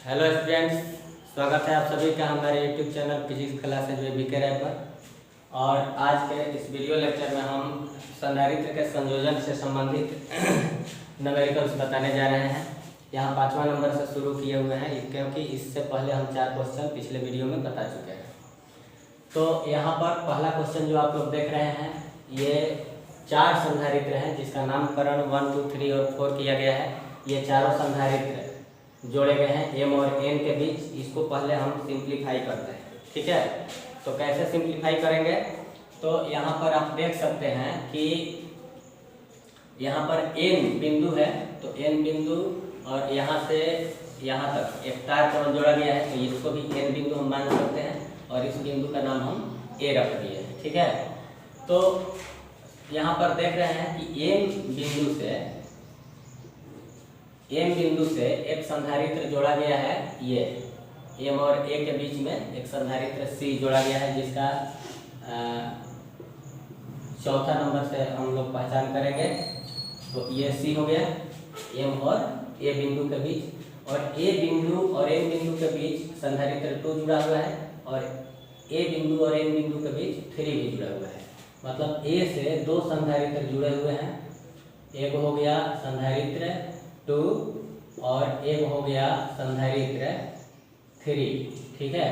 Hello students, स्वागत है आप सभी का हमारे यूट्यूब चैनल फिजिक्स क्लासेज में बीके रैप पर। और आज के इस वीडियो लेक्चर में हम संधारित्र के संयोजन से संबंधित न्यूमेरिकल्स बताने जा रहे हैं। यहाँ 5वां नंबर से शुरू किए हुए हैं क्योंकि इससे पहले हम 4 क्वेश्चन पिछले वीडियो में बता चुके हैं। तो यहाँ पर पहला क्वेश्चन जो आप लोग देख रहे हैं, ये 4 संधारित्र हैं जिसका नामकरण 1, 2, 3 और 4 किया गया है। ये चारों संधारित्र जोड़े गए हैं एम और एन के बीच। इसको पहले हम सिंप्लीफाई करते हैं, ठीक है। तो कैसे सिंप्लीफाई करेंगे, तो यहाँ पर आप देख सकते हैं कि यहाँ पर एन बिंदु है, तो एन बिंदु और यहाँ से यहाँ तक एक तार कमान जोड़ा गया है, तो इसको भी एन बिंदु हम मान सकते हैं और इस बिंदु का नाम हम ए रख दिए हैं, ठीक है। तो यहाँ पर देख रहे हैं कि एम बिंदु से एक संधारित्र जोड़ा गया है। ये एम और ए के बीच में एक संधारित्र सी जोड़ा गया है जिसका चौथा नंबर से हम लोग पहचान करेंगे। तो ये सी हो गया एम और ए बिंदु के बीच, और ए बिंदु और एम बिंदु के बीच संधारित्र 2 जुड़ा हुआ है और ए बिंदु और एन बिंदु के बीच 3 भी जुड़ा हुआ है। मतलब ए से 2 संधारित्र जुड़े हुए हैं। एक हो गया संधारित्र 2 और एक हो गया संधारित्र 3, ठीक है।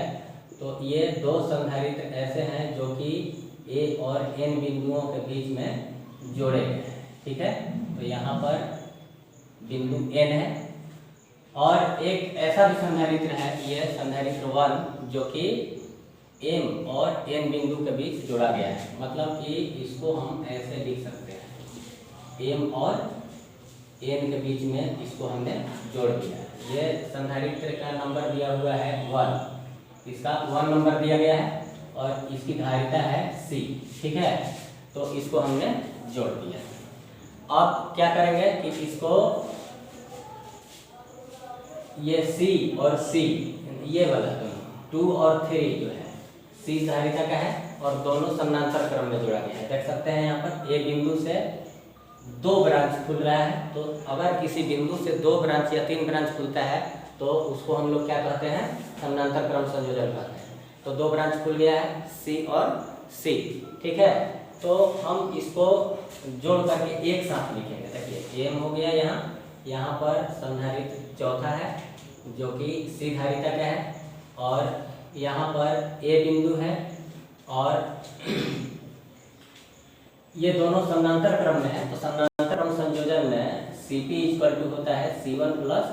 तो ये 2 संधारित्र ऐसे हैं जो कि ए और एन बिंदुओं के बीच में जोड़े गए हैं, ठीक है। तो यहाँ पर बिंदु एन है और एक ऐसा भी संधारित्र है, ये संधारित्र 1 जो कि एम और एन बिंदु के बीच जोड़ा गया है। मतलब कि इसको हम ऐसे लिख सकते हैं, एम और एन के बीच में इसको हमने जोड़ दिया है। ये संधारित्र का नंबर दिया हुआ है 1, इसका 1 नंबर दिया गया है और इसकी धारिता है सी, ठीक है। तो इसको हमने जोड़ दिया। अब क्या करेंगे कि इसको ये सी और सी, ये वाला 2 और 3 जो है सी धारिता का है और दोनों समानांतर क्रम में जोड़ा गया है। देख सकते हैं यहाँ पर ए बिंदु से 2 ब्रांच खुल रहा है। तो अगर किसी बिंदु से 2 ब्रांच या 3 ब्रांच खुलता है तो उसको हम लोग क्या कहते हैं, समानांतर क्रम संयोजन कहते हैं। तो 2 ब्रांच खुल गया है सी और सी, ठीक है। तो हम इसको जोड़ करके एक साथ लिखेंगे। देखिए एम हो गया यहाँ पर संधारित्र चौथा है जो कि सी धारिता का है और यहाँ पर ए बिंदु है और ये दोनों समानांतर क्रम में है। तो समानांतर क्रम संयोजन में Cp इक्वल टू होता है C1 प्लस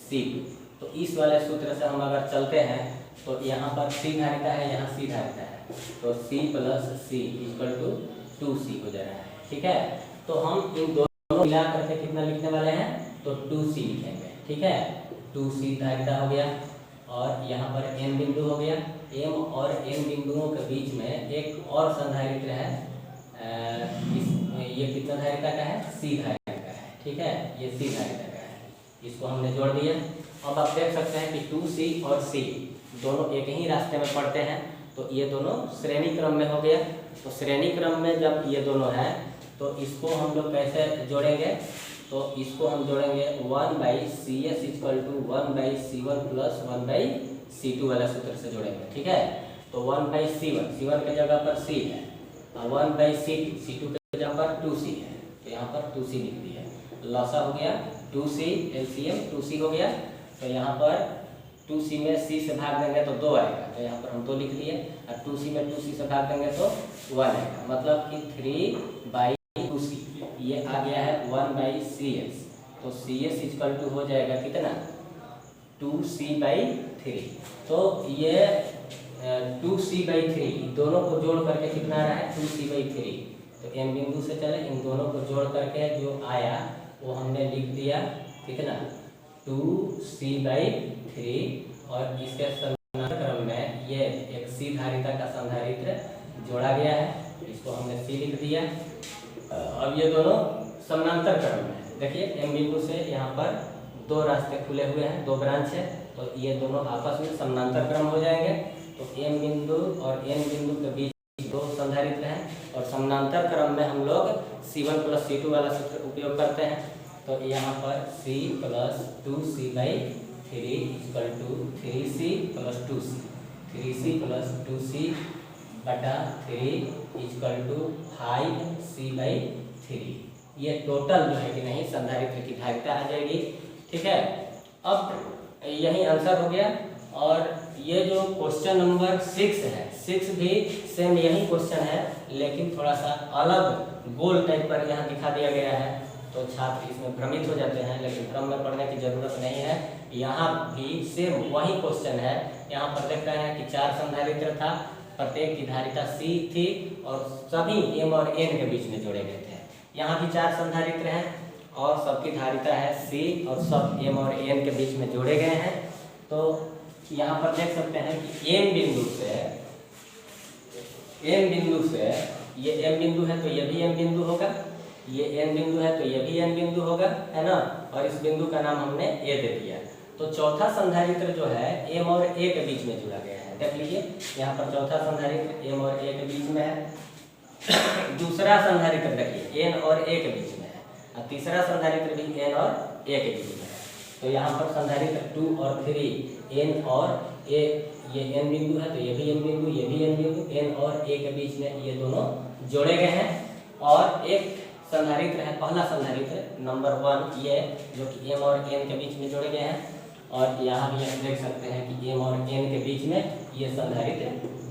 C2। तो इस वाले सूत्र से हम अगर चलते हैं तो यहाँ पर C धारिता है, यहाँ C धारिता है, तो C plus C equal to 2C हो जा रहा है, ठीक है। तो हम इन दोनों मिला करके कितना लिखने वाले हैं, तो 2C लिखेंगे, ठीक है। 2C धारिता हो गया और यहाँ पर M बिंदु हो गया। M और N बिंदुओं के बीच में एक और संधारित्र है, ये कितना धारिता का है, सी धारिता का है, ठीक है। ये सी धारिता का है, इसको हमने जोड़ दिया। अब आप देख सकते हैं कि 2C और C दोनों एक ही रास्ते में पड़ते हैं, तो ये दोनों श्रेणी क्रम में हो गया। तो श्रेणी क्रम में जब ये दोनों हैं तो इसको हम लोग कैसे जोड़ेंगे, तो इसको हम जोड़ेंगे 1/CS equal to 1/C1 plus 1/C2 वाला सूत्र से जोड़ेंगे, ठीक है। तो 1/C1 के जगह पर C है, 1/C2 के जगह पर 2C है, तो यहाँ पर 2C लिख दिया। लसा हो गया 2C, LCM 2C हो गया। तो यहाँ पर 2C में C से भाग देंगे तो 2 आएगा, तो यहाँ पर हम 2 लिख दिए। और 2C में 2C से भाग देंगे तो 1 आएगा, मतलब कि 3/2C। ये आ गया है 1/CS। तो CS इक्वल टू हो जाएगा कितना, 2C/3। तो ये 2C/3 दोनों को जोड़ करके कितना आ रहा है, 2C/3। तो M बिंदु से चले, इन दोनों को जोड़ करके जो आया वो हमने लिख दिया कितना, 2C/3। और इसके समानांतर क्रम में ये एक C धारिता का संधारित्र जोड़ा गया है, इसको हमने C लिख दिया। अब ये दोनों समानांतर क्रम में है। देखिए M बिंदु से यहाँ पर 2 रास्ते खुले हुए हैं, 2 ब्रांच है, तो ये दोनों आपस में समानांतर क्रम हो जाएंगे। तो M बिंदु और N बिंदु के बीच 2 संधारित्र हैं और समानांतर क्रम में हम लोग C1 प्लस C2 वाला सूत्र उपयोग करते हैं। तो यहाँ पर C plus 2C/3 3 equal to 3c plus 2c, 3c plus 2c बटा 3 इक्वल टू 5c/3। ये टोटल जो है कि नहीं संधारित्र की धारिता आ जाएगी। ठीक है, अब यही आंसर हो गया। और ये जो क्वेश्चन नंबर 6 है, 6 भी सेम यही क्वेश्चन है, लेकिन थोड़ा सा अलग गोल टाइप पर यहाँ दिखा दिया गया है, तो छात्र इसमें भ्रमित हो जाते हैं, लेकिन भ्रम में पढ़ने की जरूरत नहीं है। यहाँ भी सेम वही क्वेश्चन है। यहाँ पर देख रहे हैं कि 4 संधारित्र था, प्रत्येक की धारिता C थी और सभी M और N के बीच में जोड़े गए थे। यहाँ भी 4 संधारित्र हैं और सबकी धारिता है C और सब M और N के बीच में जोड़े गए हैं। तो यहाँ पर देख सकते हैं कि M बिंदु से ये M बिंदु है तो ये भी M बिंदु होगा, ये N बिंदु है तो ये भी N बिंदु होगा, है ना। और इस बिंदु का नाम हमने A दे दिया। तो चौथा संधारित्र जो है M और A के बीच में जुड़ा गया है। देख लीजिए यहाँ पर चौथा संधारित्र M और A के बीच में है। दूसरा संधारित्र देखिए N और A के बीच में है, और तीसरा संधारित्र भी N और A के बीच में है। तो यहाँ पर संधारित्र 2 और 3 N और A, ये N बिंदु है तो ये भी N बिंदु, ये भी N बिंदु, N और A के बीच में ये दोनों जोड़े गए हैं। और एक संधारित्र है, पहला संधारित्र नंबर 1, ये जो कि M और N के बीच में जोड़े गए हैं। और यहाँ भी हम देख सकते हैं कि M और N के बीच में ये संधारित्र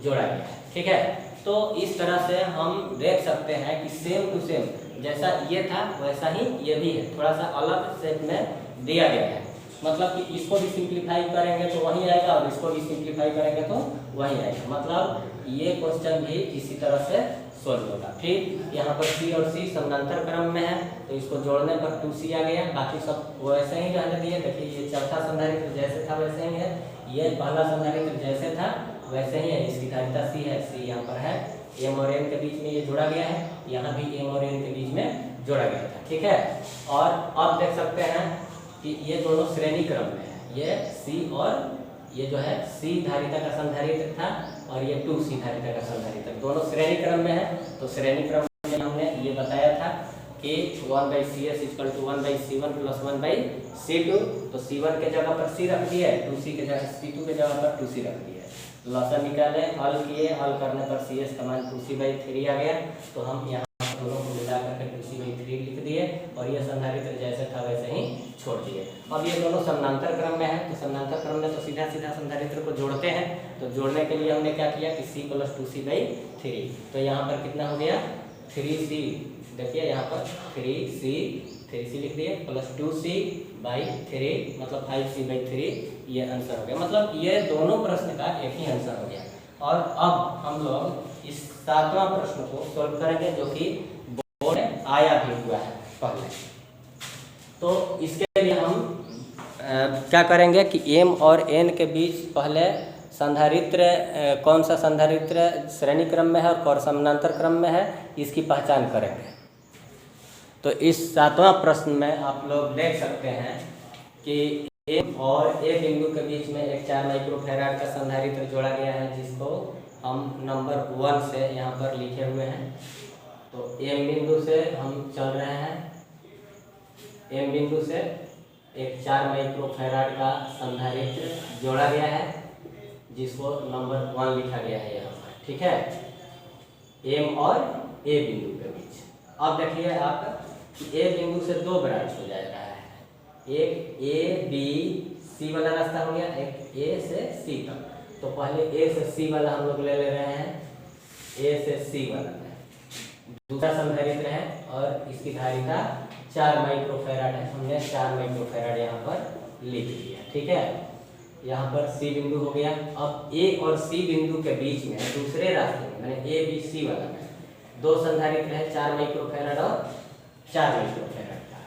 जोड़ा गया है। ठीक है, तो इस तरह से हम देख सकते हैं कि सेम टू सेम जैसा ये था वैसा ही ये भी है, थोड़ा सा अलग शेप में दिया गया है। मतलब कि इसको भी सिंप्लीफाई करेंगे तो वही आएगा और इसको भी सिंप्लीफाई करेंगे तो वही आएगा। मतलब ये क्वेश्चन भी इसी तरह से सोल्व होगा। फिर यहाँ पर C और C समानांतर क्रम में है तो इसको जोड़ने पर 2C आ गया, बाकी सब वैसे ही रहने दिए। देखिए ये चौथा संधारित्र जैसे था वैसे ही है, ये पहला संधारित्र जैसे था वैसे ही है। इसकी धारिता C है, C यहाँ पर है, M और N के बीच में ये जोड़ा गया है, यहाँ भी M और N के बीच में जोड़ा गया था। ठीक है, और अब देख सकते हैं कि ये दोनों श्रेणी क्रम में है। ये C और ये जो है C धारिता का संधारित्र था और ये 2C धारिता का संधारित्र, दोनों श्रेणी क्रम में है। तो श्रेणी क्रम में हमने ये बताया था कि 1/CS = 1/C1 + 1/C2। तो C1 के जगह पर C रख दिए, 2C के जगह C2 के जगह पर 2C रख दिए। लॉसन निकाले, हल किए, हल करने पर CS का मान 2C/3 आ गया। तो हम यहाँ दोनों को मिला करके 2C/3 लिख दिए और ये संधारित्र जैसे था वैसे ही छोड़ दिए। अब ये दोनों समानांतर क्रम में है, तो समानांतर क्रम में तो सीधा सीधा संधारित्र को जोड़ते हैं। तो जोड़ने के लिए हमने क्या किया कि C + 2C/3। तो यहाँ पर कितना हो गया 3C, देखिए यहाँ पर 3C लिख दिए प्लस 2C/3 मतलब 5C/3, ये आंसर हो गया। मतलब ये दोनों प्रश्न का एक ही आंसर हो गया। और अब हम लोग इस 7वां प्रश्न को सोल्व करेंगे जो कि बोर्ड में आया भी हुआ है पहले। तो इसके लिए हम क्या करेंगे कि M और N के बीच पहले संधारित्र कौन सा संधारित्र श्रेणी क्रम में है और समानांतर क्रम में है, इसकी पहचान करेंगे। तो इस 7वां प्रश्न में आप लोग देख सकते हैं कि M और A बिंदु के बीच में एक 4 माइक्रोफैराड का संधारित्र जोड़ा गया है, जिसको हम नंबर 1 से यहाँ पर लिखे हुए हैं। तो M बिंदु से हम चल रहे हैं, M बिंदु से एक 4 माइक्रोफैराड का संधारित्र जोड़ा गया है, जिसको नंबर 1 लिखा गया है यहाँ पर। ठीक है, M और A बिंदु के बीच। अब देखिए आप कि A बिंदु से 2 ब्रांच हो जा रहा है, एक A B C वाला रास्ता हो गया, एक A से C तक। तो पहले A से C वाला हम लोग ले रहे हैं, A से C वाला दूसरा संधारित्र है और इसकी धारिता 4 माइक्रोफैराड है। हमने 4 माइक्रोफैराड यहाँ पर लिख दिया। ठीक है, यहाँ पर C बिंदु हो गया। अब A और C बिंदु के बीच में दूसरे रास्ते में मैंने A B C वाला में 2 संधारित्र है, 4 माइक्रोफैराड और 4 माइक्रोफैराड का।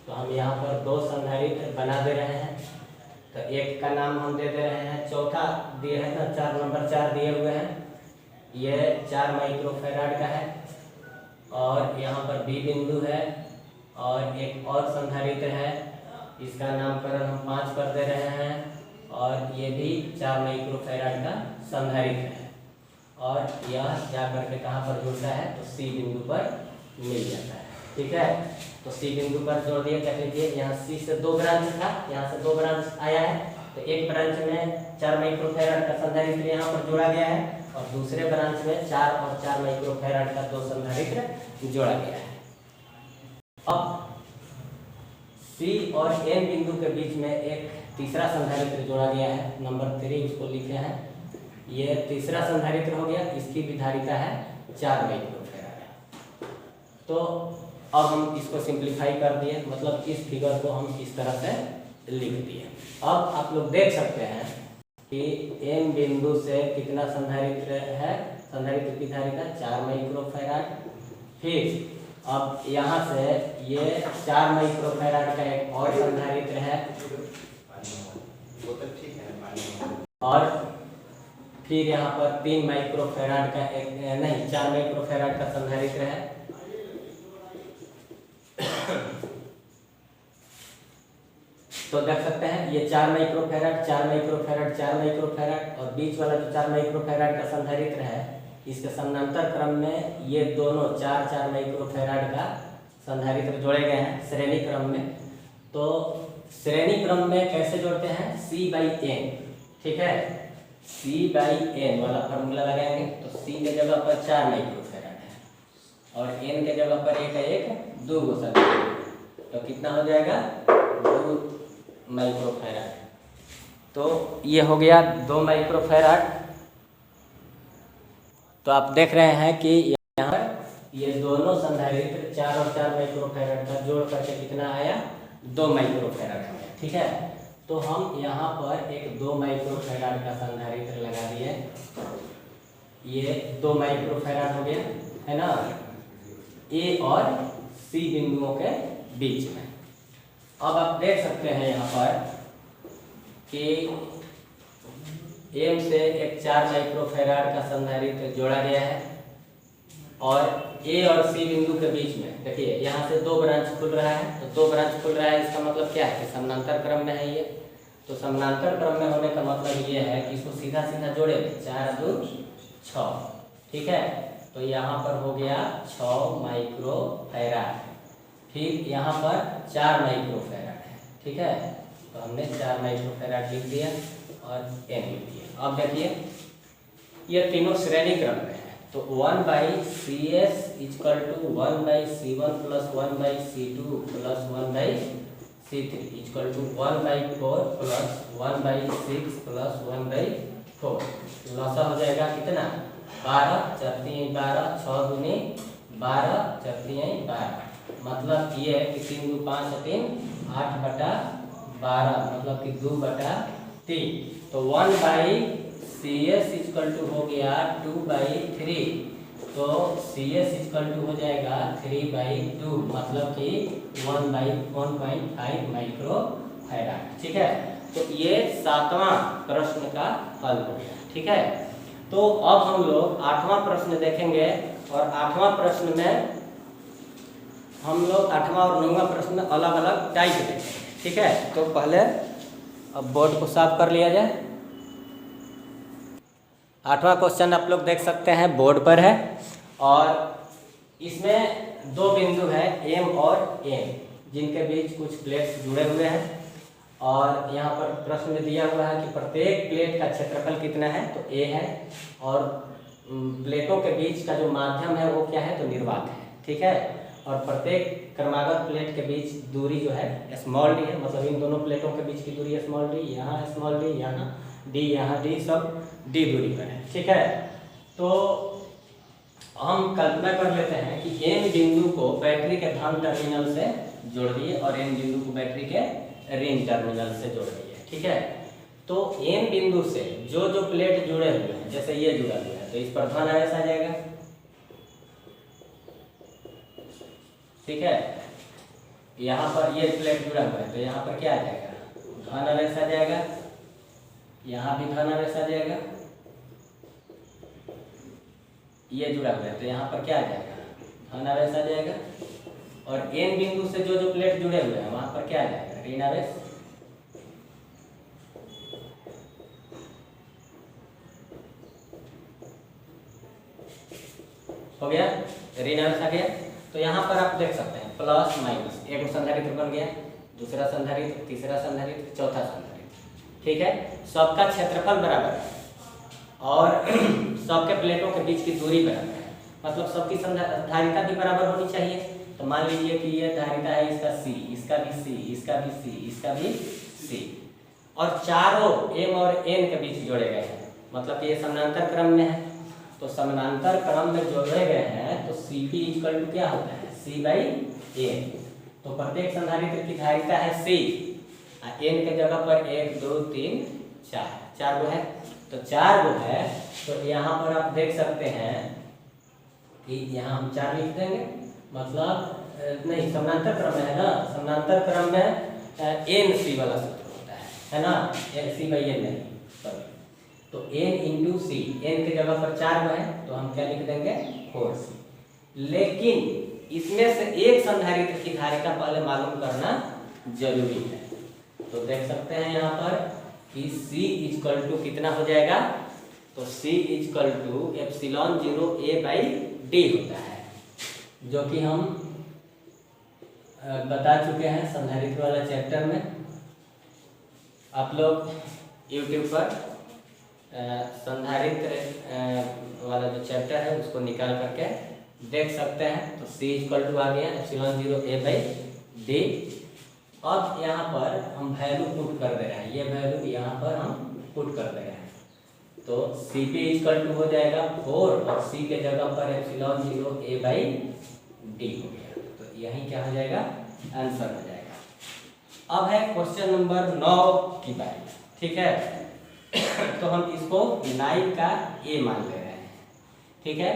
तो हम यहाँ पर 2 संधारित्र बना दे रहे हैं। तो एक का नाम हम दे दे रहे हैं, चौथा दिए है ना, 4 नंबर 4 दिए हुए हैं, ये 4 माइक्रोफैराड का है। और यहाँ पर B बिंदु है और एक और संधारित्र है, इसका नामकरण हम 5 कर दे रहे हैं और ये भी 4 माइक्रोफैराड का संधारित्र है। और यह जा करके कहाँ पर जुड़ता है तो C बिंदु पर मिल जाता है। ठीक है। तो सी बिंदु पर जोड़ दिया, देख लीजिए यहाँ सी से 2 ब्रांच था, यहाँ से 2 ब्रांच आया है, तो एक ब्रांच में 4 माइक्रोफैराड का संधारित्र यहाँ पर जोड़ा गया है और दूसरे ब्रांच में 4 और 4 माइक्रोफैराड का 2 संधारित्र जोड़ा गया है। अब सी और एन बिंदु के बीच में एक तीसरा संधारित्र जोड़ा गया है, नंबर 3 इसको लिखे हैं। ये तीसरा संधारित्र हो गया, इसकी भी धारिता है 4 माइक्रोफैराड। तो अब हम इसको सिंप्लीफाई कर दिए, मतलब इस फिगर को हम इस तरह से लिख दिए। अब आप लोग देख सकते हैं कि एन बिंदु से कितना संधारित्र है, संधारित्र की धारिता 4 माइक्रोफैराड। फिर अब यहाँ से ये 4 माइक्रोफैराड का एक और संधारित्र है, और फिर यहाँ पर 3 माइक्रोफैराड का एक नहीं 4 माइक्रोफैराड का संधारित्र है। तो देख सकते हैं ये 4 माइक्रोफैराड 4 माइक्रोफैराड 4 माइक्रोफैराड और बीच वाला जो 4 माइक्रोफैराड का संधारित्र है, इसके समानांतर क्रम में ये दोनों 4 माइक्रोफैराड का संधारित्र जोड़े गए हैं श्रेणी क्रम में। तो श्रेणी क्रम में कैसे जोड़ते हैं, C/N, ठीक है। C/N वाला फॉर्मूला लगाएंगे तो C के जगह पर 4 माइक्रोफैराड है और N के जगह पर एक 2 संधारित्र, तो कितना हो जाएगा 2 माइक्रोफैराड। तो ये हो गया 2 माइक्रोफैराड। तो आप देख रहे हैं कि यहाँ पर ये दोनों संधारित्र 4 और 4 माइक्रोफैराड का जोड़ करके कितना आया, 2 माइक्रोफैराड आया, ठीक है। तो हम यहाँ पर एक 2 माइक्रोफैराड का संधारित्र लगा दिए, ये 2 माइक्रोफैराड हो गया है ना, ए और सी बिंदुओं के बीच में। अब आप देख सकते हैं यहाँ पर कि एम से एक 4 माइक्रोफैराड का संधारित्र जोड़ा गया है और ए और सी बिंदु के बीच में देखिए यहाँ से 2 ब्रांच खुल रहा है, तो 2 ब्रांच खुल रहा है, इसका मतलब क्या है कि समानांतर क्रम में है ये। तो समानांतर क्रम में होने का मतलब ये है कि इसको सीधा सीधा जोड़े 4 2 6, ठीक है। तो यहाँ पर हो गया 6 माइक्रोफैराड, फिर यहाँ पर 4 माइक्रोफैराड है, ठीक है। तो हमने 4 माइक्रोफैराड लिख दिया और एन लिख दिया। अब देखिए ये तीनों श्रेणी क्रम में है, तो 1/CS = 1/C1 + 1/C2 + 1/C3 = 1/4 + 1/6 + 1/4। लसा हो जाएगा कितना 12 4 3 12 6 दूनी 12 4 3 12, मतलब ये है कि 3 2 5 3 8/12, मतलब कि 2/3। तो 1/CS = हो गया 2/3, तो CS = हो जाएगा 3/2, मतलब कि 1/1.5 माइक्रोफैराड, ठीक है। तो ये 7वां प्रश्न का हल हो गया, ठीक है। तो अब हम लोग 8वां प्रश्न देखेंगे और 8वां प्रश्न में हम लोग 8वां और 9वां प्रश्न अलग अलग टाइप देखेंगे, ठीक है। तो पहले अब बोर्ड को साफ कर लिया जाए। 8वां क्वेश्चन आप लोग देख सकते हैं बोर्ड पर है और इसमें 2 बिंदु है M और N, जिनके बीच कुछ प्लेट्स जुड़े हुए हैं और यहाँ पर प्रश्न में दिया हुआ है कि प्रत्येक प्लेट का क्षेत्रफल कितना है, तो A है और प्लेटों के बीच का जो माध्यम है वो क्या है, तो निर्वात है, ठीक है। और प्रत्येक क्रमागत प्लेट के बीच दूरी जो है स्मॉल d है, मतलब इन दोनों प्लेटों के बीच की दूरी स्मॉल d, यहाँ स्मॉल d, यहाँ d, यहाँ d, सब d दूरी पर है, ठीक है। तो हम कल्पना कर लेते हैं कि n बिंदु को बैटरी के धन टर्मिनल से जोड़ दिए और n बिंदु को बैटरी के ऋण टर्मिनल से जोड़ दिए, ठीक है। तो n बिंदु से जो जो प्लेट जुड़े हुए हैं, जैसे ये जुड़ा हुआ है, तो इस पर धन आवेश आ जाएगा, ठीक है। यहाँ पर ये प्लेट जुड़ा हुआ है तो यहाँ पर क्या आ जाएगा, धन आवेश आ जाएगा, यहाँ भी धन आवेश आ जाएगा, ये जुड़ा हुआ है तो यहाँ पर क्या आ जाएगा, धन आवेश आ जाएगा। और n बिंदु से जो जो प्लेट जुड़े हुए हैं वहां पर क्या आ जाएगा, ऋण आवेश। हो गया, ऋण आवेश आ गया। तो यहाँ पर आप देख सकते हैं प्लस माइनस, एक संधारित्र बन गया, दूसरा संधारित्र, तीसरा संधारित्र, चौथा संधारित्र। ठीक है, सबका क्षेत्रफल बराबर है और सबके प्लेटों के बीच की दूरी बराबर है, मतलब सबकी धारिता भी बराबर होनी चाहिए। तो मान लीजिए कि ये धारिता है इसका C, इसका भी C, इसका भी C, इसका भी C, और चारों M और N के बीच जोड़े गए हैं, मतलब कि ये समानांतर क्रम में है। तो समानांतर क्रम में जोड़े गए हैं तो Cp इक्वल टू क्या होता है, C/N। तो प्रत्येक संधारित्र की धारिता है C, N के जगह पर 1 2 3 4 4 गो है, तो 4 गो है। तो यहाँ पर आप देख सकते हैं कि यहाँ हम 4 लिख देंगे, मतलब नहीं, समानांतर क्रम में है ना, समानांतर क्रम में NC वाला सूत्र होता है ना, C/N नहीं, सॉरी। तो N इंटू C, N के जगह पर 4 गो है तो हम क्या लिख देंगे, 4C। लेकिन इसमें से एक संधारित्र की धारिता पहले मालूम करना जरूरी है। तो देख सकते हैं यहाँ पर कि C इक्वल टू कितना हो जाएगा, तो C इक्वल टू ε0 A/D होता है, जो कि हम बता चुके हैं संधारित्र वाला चैप्टर में। आप लोग YouTube पर संधारित्र वाला जो चैप्टर है उसको निकाल करके देख सकते हैं। तो C इक्वल टू आ गया ε0 A/D। अब यहाँ पर हम वैल्यू पुट कर दे रहे हैं, ये वैल्यू यहाँ पर हम पुट कर दे रहे हैं। तो Cp इक्वल टू हो जाएगा 4 और C के जगह पर ε0 A/D हो गया। तो यही क्या हो जाएगा, आंसर हो जाएगा। अब है क्वेश्चन नंबर 9 की बारी। ठीक है, तो हम इसको 9 का A मान ले रहे हैं। ठीक है,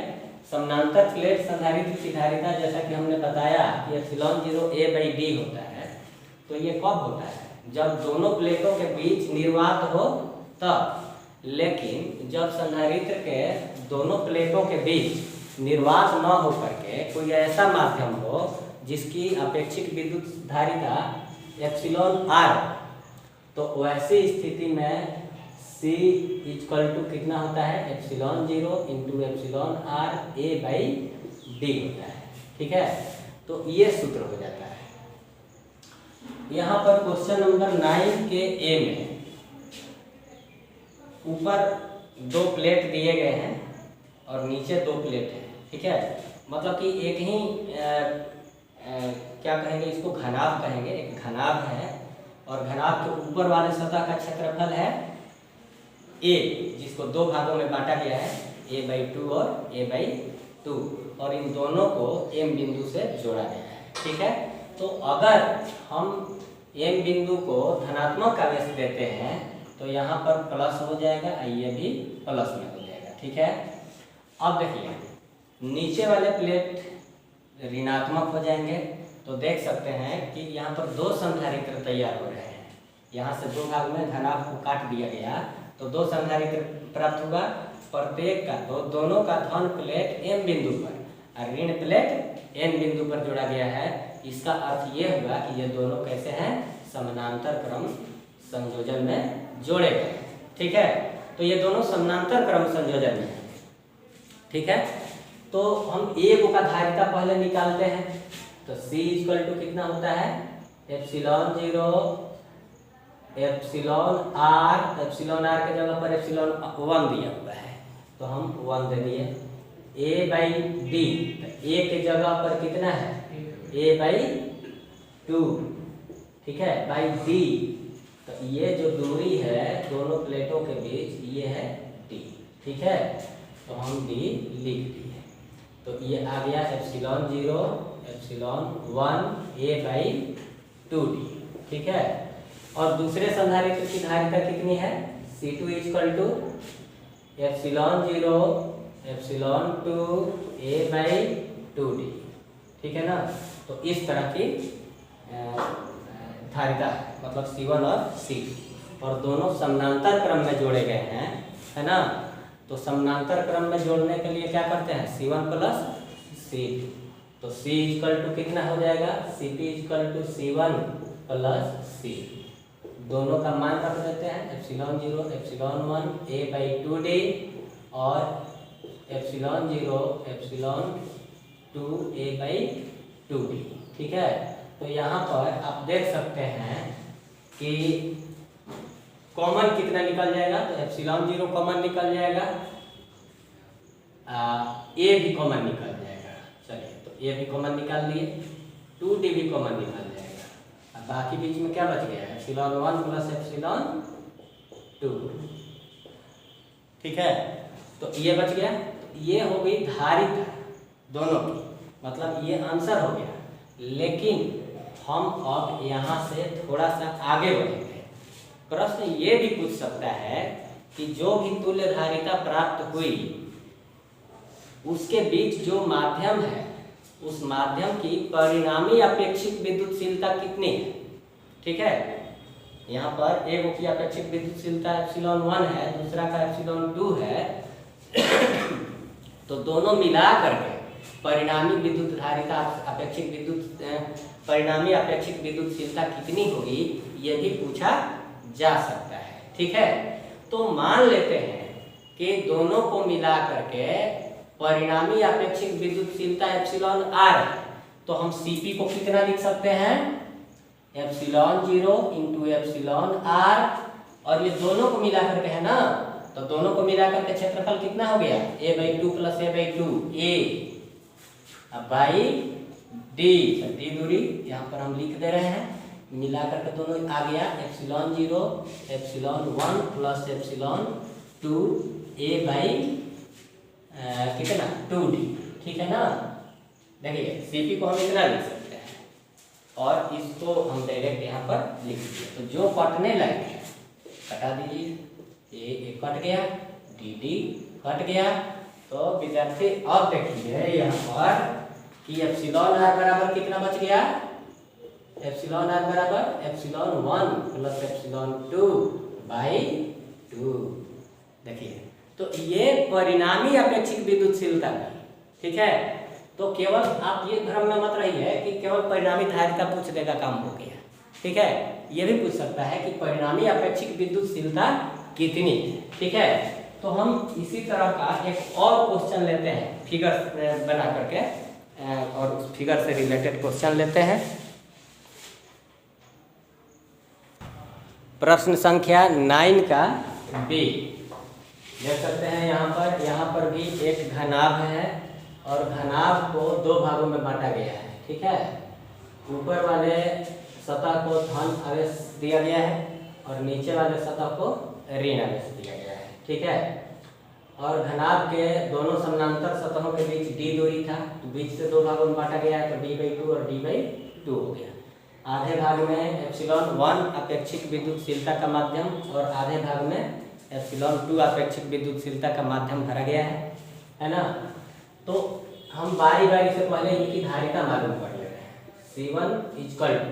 समानांतर प्लेट संधारित्र की धारिता जैसा कि हमने बताया कि ε0 A/D होता है। तो ये कब होता है, जब दोनों प्लेटों के बीच निर्वात हो तब। लेकिन जब संधारित्र के दोनों प्लेटों के बीच निर्वात न हो करके कोई ऐसा माध्यम हो जिसकी अपेक्षित विद्युत धारिता εr, तो वैसी स्थिति में C इक्वल टू कितना होता है, ε0 इंटू εr A/D होता है। ठीक है, तो ये सूत्र हो जाता है। यहाँ पर क्वेश्चन नंबर 9 के A में ऊपर 2 प्लेट दिए गए हैं और नीचे 2 प्लेट हैं। ठीक है, मतलब कि एक ही क्या कहेंगे इसको, घनाभ कहेंगे, एक घनाभ है और घनाभ के ऊपर वाले सतह का क्षेत्रफल है A, जिसको 2 भागों में बांटा गया है, A/2 और A/2, और इन दोनों को M बिंदु से जोड़ा गया है। ठीक है, तो अगर हम M बिंदु को धनात्मक आवेश देते हैं तो यहाँ पर प्लस हो जाएगा, ये भी प्लस में हो जाएगा। ठीक है, अब देखिए नीचे वाले प्लेट ऋणात्मक हो जाएंगे। तो देख सकते हैं कि यहाँ पर 2 संधारित्र तैयार हो रहे हैं। यहाँ से 2 भाग में घनाभ को काट दिया गया तो 2 संधारित्र प्राप्त होगा। प्रत्येक का दोनों का धन प्लेट M बिंदु पर और ऋण प्लेट N बिंदु पर जोड़ा गया है। इसका अर्थ ये होगा कि ये दोनों कैसे हैं, समानांतर क्रम संयोजन में जोड़े गए। ठीक है, तो ये दोनों समानांतर क्रम संयोजन में है। ठीक है, तो हम A का धारिता पहले निकालते हैं। तो C इक्वल टू कितना होता है, ε0 εr के जगह पर ε1 दिया हुआ है तो हम 1 दे दिए। A/D, A के जगह पर कितना है, A/2। ठीक है, बाई D, तो ये जो दूरी है दोनों प्लेटों के बीच ये है D। ठीक है, तो हम D लिख दिए। तो ये आ गया ε0 ε1 A/2D। ठीक है, और दूसरे संधारित्र की धारिता कितनी है, C2 इक्वल टू ε0 ε2 A/2D। ठीक है ना, तो इस तरह की धारिता है, मतलब C1 और C2, और दोनों समानांतर क्रम में जोड़े गए हैं, है ना। तो समानांतर क्रम में जोड़ने के लिए क्या करते हैं, C1 प्लस C2। तो C इक्वल टू कितना हो जाएगा, Cp equal to C1 plus C2। दोनों का मान रख देते हैं, ε0 ε1 A/2D और ε0 ε2 A/2D। ठीक है। तो यहाँ पर आप देख सकते हैं कि कॉमन कितना निकल जाएगा, तो एप्सिलॉन 0 कॉमन निकल जाएगा, ए भी कॉमन निकल जाएगा। चलिए, तो ए भी कॉमन निकाल लिए, 2d भी कॉमन निकल जाएगा, अब बाकी बीच में क्या बच गया, एप्सिलॉन 1 प्लस एप्सिलॉन 2, ठीक है। तो ये बच गया, ये हो गई धारिता दोनों की, मतलब ये आंसर हो गया। लेकिन हम अब यहाँ से थोड़ा सा आगे बढ़ेंगे। प्रश्न ये भी पूछ सकता है कि जो भी तुल्य धारिता प्राप्त हुई उसके बीच जो माध्यम है उस माध्यम की परिणामी अपेक्षित विद्युतशीलता कितनी है, ठीक है। यहाँ पर एक की अपेक्षित विद्युतशीलता एप्सिलॉन 1 है, दूसरा का एप्सिलॉन 2 है। तो दोनों मिला करके परिणामी विद्युत धारिता अपेक्षित परिणामी अपेक्षित विद्युतशीलता कितनी होगी, ये भी पूछा जा सकता है, ठीक है। तो मान लेते हैं कि दोनों को मिला करके परिणामी अपेक्षित विद्युतशीलता एप्सिलॉन r है, तो हम Cp को कितना लिख सकते हैं, एप्सिलॉन 0 इंटू एप्सिलॉन r, और ये दोनों को मिला करके है ना, तो दोनों को मिला करके क्षेत्रफल कितना हो गया, a/2 प्लस a/2 a, अब बाई d, डी दूरी यहाँ पर हम लिख दे रहे हैं, मिला करके दोनों आ गया epsilon 0 epsilon 1 plus epsilon 2 a/, कितना 2d, ठीक है ना। देखिए Cp को हम इतना लिख सकते हैं और इसको हम डायरेक्ट यहाँ पर लिख दिए, तो जो कटने लायक है कटा दीजिए, ये कट गया, dd कट गया। तो विद्यार्थी अब देखिए यहाँ पर कि एप्सिलॉन r बराबर कितना बच गया, एप्सिलॉन r बराबर एप्सिलॉन 1 प्लस एप्सिलॉन 2/2। देखिए तो ये परिणामी अपेक्षित विद्युतशीलता है, ठीक है। तो केवल आप ये भ्रम में मत रहिए कि केवल परिणामी धारिता पूछ देगा काम हो गया, ठीक है। ये भी पूछ सकता है कि परिणामी अपेक्षित विद्युतशीलता कितनी है, ठीक है। तो हम इसी तरह का एक और क्वेश्चन लेते हैं, फिगर बना करके, और उस फिगर से रिलेटेड क्वेश्चन लेते हैं। प्रश्न संख्या 9 का बी देख सकते हैं। यहाँ पर भी एक घनाभ है और घनाभ को दो भागों में बांटा गया है, ठीक है। ऊपर वाले सतह को धन आवेश दिया गया है और नीचे वाले सतह को ऋण आवेश दिया गया है, ठीक है। और घनाभ के दोनों समानांतर सतहों के बीच d दूरी था, तो बीच से दो भागों में बांटा गया है, तो d/2 और d/2 हो गया। आधे भाग में एप्सिलॉन 1 अपेक्षित विद्युतशीलता का माध्यम और आधे भाग में एप्सिलॉन 2 अपेक्षित विद्युतशीलता का माध्यम भरा गया है ना। तो हम बारी बारी से पहले इनकी धारिता मालूम कर ले रहे हैं। C1 equal to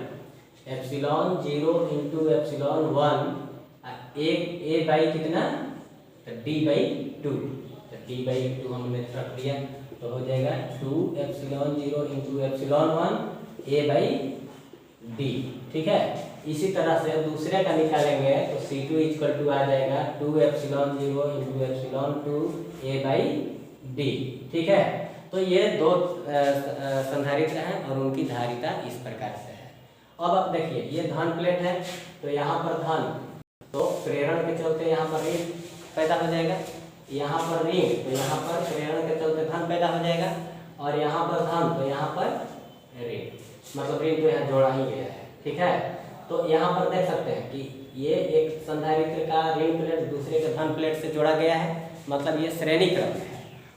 epsilon 0 into epsilon 1 a by कितना, तो d/2, तो d/2 हमने रख दिया, तो हो जाएगा 2 एप्सिलॉन 0 इंटू एप्सिलॉन 1 a/d, ठीक है। इसी तरह से दूसरे का निकालेंगे तो C2 इक्वल टू आ जाएगा 2 एप्सिलॉन 0 इंटू एप्सिलॉन 2 a/d, ठीक है। तो ये दो संधारित्र हैं और उनकी धारिता इस प्रकार से है। अब आप देखिए ये धन प्लेट है, तो यहाँ पर धन, तो प्रेरण के चलते यहाँ पर ऋण पैदा हो जाएगा, यहाँ पर ऋण, तो यहाँ पर प्रेरण के चलते धन पैदा हो जाएगा, और यहाँ पर धन तो यहाँ पर ऋण, मतलब ऋण तो यहाँ जोड़ा ही गया है, ठीक है। तो यहाँ पर देख सकते हैं कि ये एक संधारित्र का ऋण प्लेट दूसरे के धन प्लेट से जोड़ा गया है, मतलब ये श्रेणी क्रम है।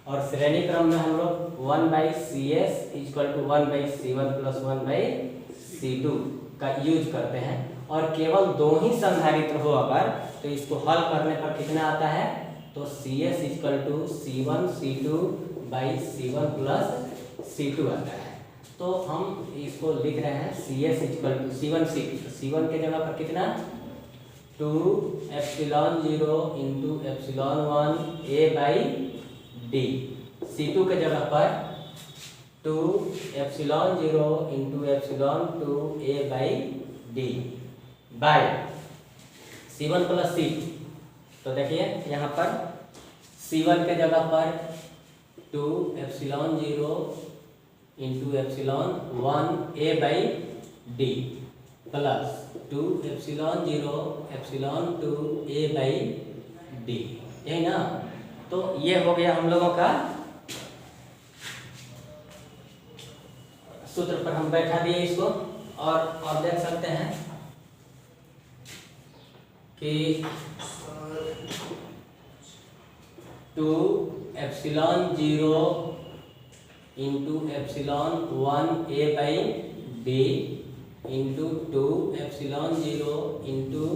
और श्रेणी क्रम में हम लोग 1/CS equal to 1/C1 plus 1/C2 का यूज करते हैं, और केवल दो ही संधारित्र हो अगर, तो इसको हल करने पर कितना आता है, तो CS equal to C1 C2/C1 plus C2 आता है। तो हम इसको लिख रहे हैं CS equal to C1 C2, तो C1 के जगह पर कितना, 2 epsilon 0 into epsilon 1 a/d, C2 के जगह पर 2 epsilon 0 into epsilon 2 a/d by C1 plus C2। तो देखिए यहाँ पर C1 के जगह पर 2 epsilon 0 into epsilon 1 a by D plus 2 epsilon 0 epsilon 2 a by D, यही ना। तो ये हो गया हम लोगों का सूत्र पर हम बैठा दिए इसको। और आप देख सकते हैं कि 2 epsilon 0 into epsilon 1 a by D into 2 epsilon 0 into,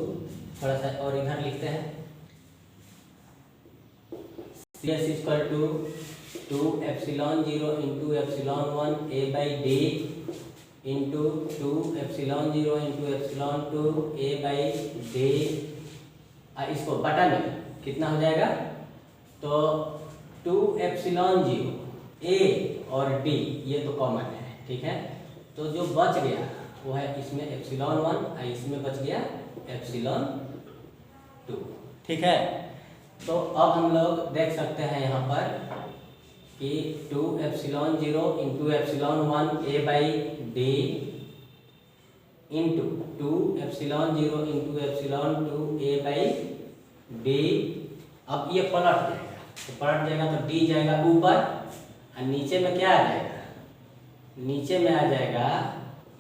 थोड़ा सा और इधर लिखते हैं, CS equal to 2 epsilon 0 into epsilon 1 a by D into 2 epsilon 0 into epsilon 2 a by D. इसको बटा में कितना हो जाएगा, तो 2 एप्सिलॉन 0 a और d ये तो कॉमन है, ठीक है। तो जो बच गया वो है इसमें एप्सिलॉन 1 और इसमें बच गया एप्सिलॉन 2, ठीक है। तो अब हम लोग देख सकते हैं यहाँ पर कि 2 epsilon 0 into epsilon 1 a by D into 2 epsilon 0 into epsilon 2 a by D. अब ये पलट जाएगा, तो पलट जाएगा तो d जाएगा ऊपर और नीचे में क्या आ जाएगा, नीचे में आ जाएगा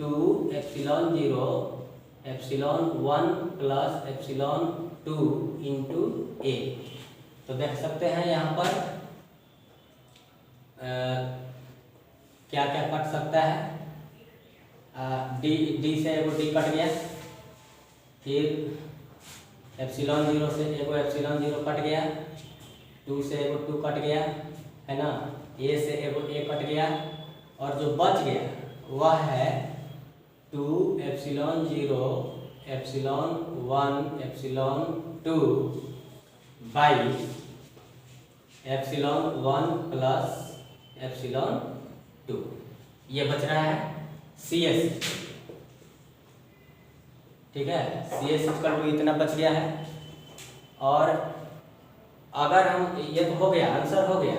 2 epsilon 0 epsilon 1 plus epsilon 2 into a। तो देख सकते हैं यहाँ पर क्या क्या कट सकता है। डी से एगो डी कट गया, फिर एप्सिलॉन 0 से एगो एप्सिलॉन 0 कट गया, 2 से एगो 2 कट गया, है ना। ए से एगो ए कट गया और जो बच गया वह है 2 epsilon 0 epsilon 1 epsilon 2 by epsilon 1 plus epsilon 2। ये बच रहा है CS, ठीक है। CS इक्वल टू इतना बच गया है। और अगर हम, ये तो हो गया, आंसर हो गया,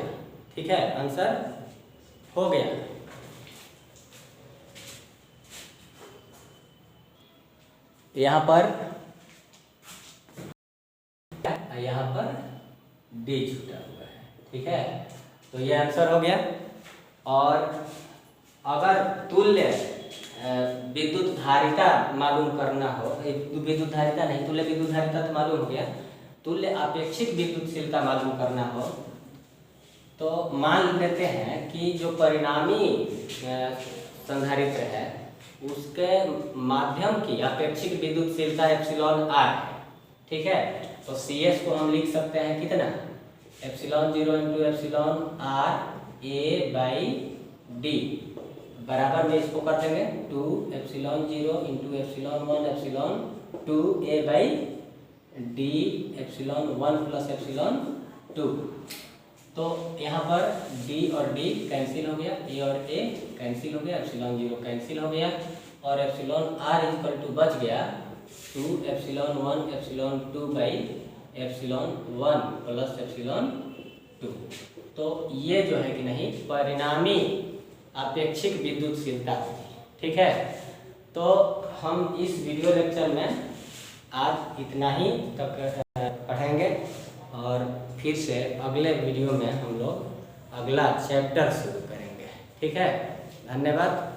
ठीक है, आंसर हो गया। यहाँ पर D छूटा हुआ है, ठीक है। तो ये आंसर हो गया। और अगर तुल्य विद्युत धारिता मालूम करना हो, विद्युत धारिता नहीं, तुल्य विद्युत धारिता तो मालूम हो गया, तुल्य आपेक्षिक विद्युतशीलता मालूम करना हो तो मान लेते हैं कि जो परिणामी संधारित्र है उसके माध्यम की अपेक्षिक विद्युतशीलता एप्सिलॉन r है, ठीक है। तो CS को हम लिख सकते हैं कितना, epsilon 0 into epsilon r a by D बराबर में इसको कर देंगे 2 epsilon 0 into epsilon 1 epsilon 2 a by D epsilon 1 plus epsilon 2। तो यहाँ पर D और D कैंसिल हो गया, A और A कैंसिल हो गया, एप्सिलॉन 0 कैंसिल हो गया और एप्सिलॉन r इक्वल टू बच गया 2 epsilon 1 epsilon 2 by epsilon 1 plus epsilon 2। तो ये जो है कि नहीं परिणामी अपेक्षिक विद्युतशीलता होगी, ठीक है। तो हम इस वीडियो लेक्चर में आज इतना ही तक पढ़ेंगे और फिर से अगले वीडियो में हम लोग अगला चैप्टर शुरू करेंगे, ठीक है। धन्यवाद।